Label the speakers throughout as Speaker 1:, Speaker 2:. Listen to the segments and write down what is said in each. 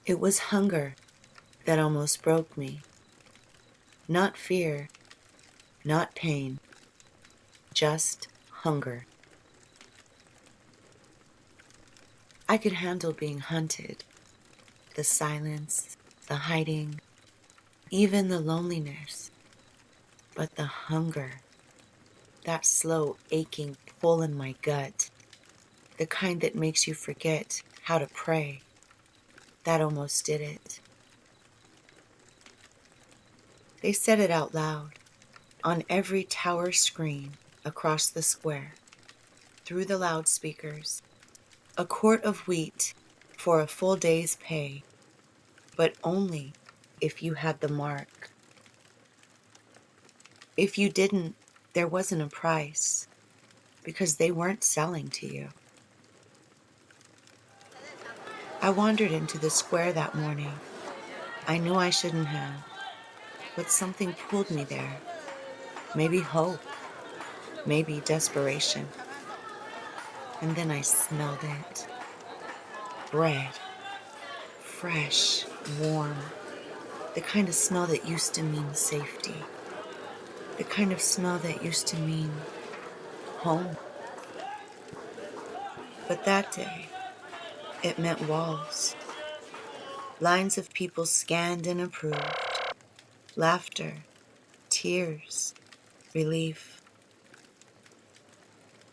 Speaker 1: It was hunger that almost broke me. Not fear, not pain, just hunger. I could handle being hunted, the silence, the hiding, even the loneliness. But the hunger, that slow aching pull in my gut, the kind that makes you forget how to pray, that almost did it. They said it out loud, on every tower screen across the square, through the loudspeakers. A quart of wheat for a full day's pay, but only if you had the mark. If you didn't, there wasn't a price, because they weren't selling to you. I wandered into the square that morning. I knew I shouldn't have, but something pulled me there. Maybe hope, maybe desperation. And then I smelled it. Bread, fresh, warm, the kind of smell that used to mean safety, the kind of smell that used to mean home. But that day, it meant walls. Lines of people scanned and approved. Laughter, tears, relief.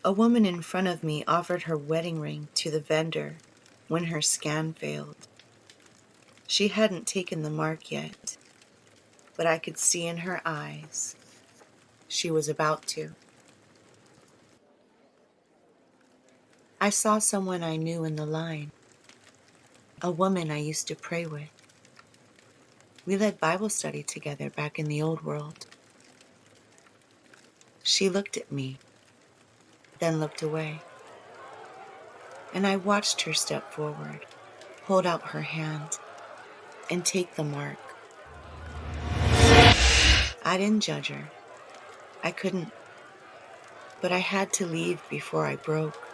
Speaker 1: A woman in front of me offered her wedding ring to the vendor when her scan failed. She hadn't taken the mark yet, but I could see in her eyes she was about to. I saw someone I knew in the line, a woman I used to pray with. We led Bible study together back in the old world. She looked at me, then looked away, and I watched her step forward, hold out her hand, and take the mark. I didn't judge her. I couldn't, but I had to leave before I broke.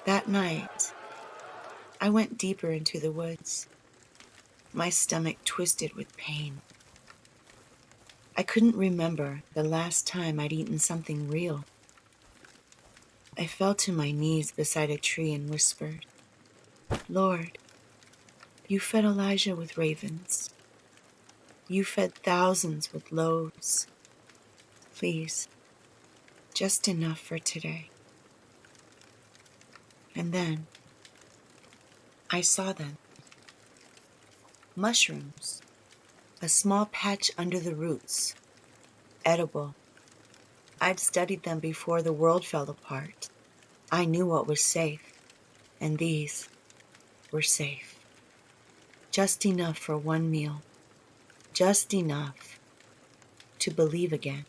Speaker 1: That night, I went deeper into the woods, my stomach twisted with pain. I couldn't remember the last time I'd eaten something real. I fell to my knees beside a tree and whispered, "Lord, you fed Elijah with ravens. You fed thousands with loaves. Please, just enough for today." And then I saw them. Mushrooms, a small patch under the roots, edible. I'd studied them before the world fell apart. I knew what was safe, and these were safe. Just enough for one meal, just enough to believe again.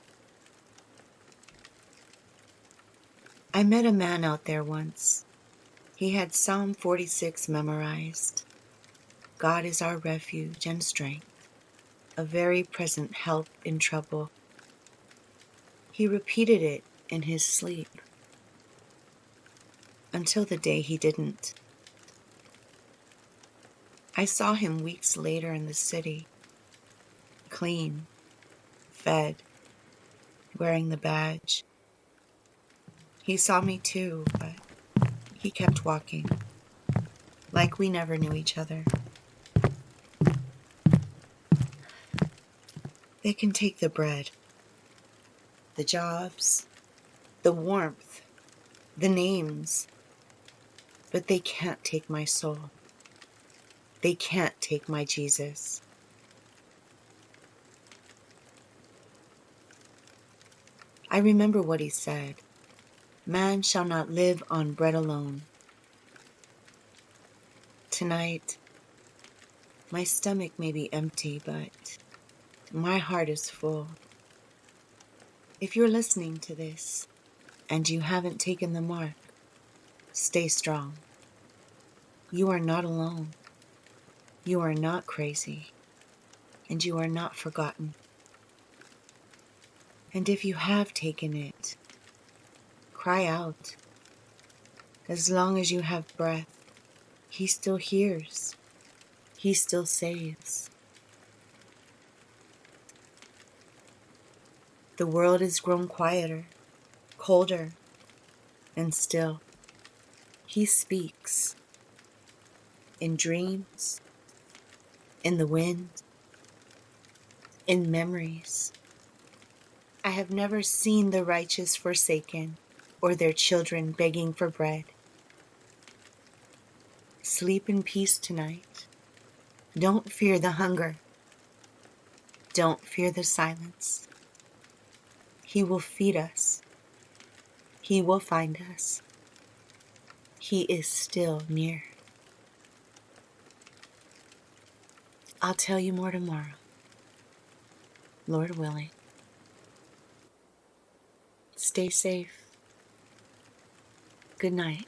Speaker 1: I met a man out there once. He had Psalm 46 memorized. God is our refuge and strength, a very present help in trouble. He repeated it in his sleep until the day he didn't. I saw him weeks later in the city, clean, fed, wearing the badge. He saw me too, but he kept walking, like we never knew each other. They can take the bread, the jobs, the warmth, the names, but they can't take my soul. They can't take my Jesus. I remember what he said. Man shall not live on bread alone. Tonight, my stomach may be empty, but my heart is full. If you're listening to this and you haven't taken the mark, stay strong. You are not alone. You are not crazy. And you are not forgotten. And if you have taken it, cry out. As long as you have breath, He still hears. He still saves. The world has grown quieter, colder, and still. He speaks in dreams, in the wind, in memories. I have never seen the righteous forsaken or their children begging for bread. Sleep in peace tonight. Don't fear the hunger. Don't fear the silence. He will feed us. He will find us. He is still near. I'll tell you more tomorrow, Lord willing. Stay safe. Good night.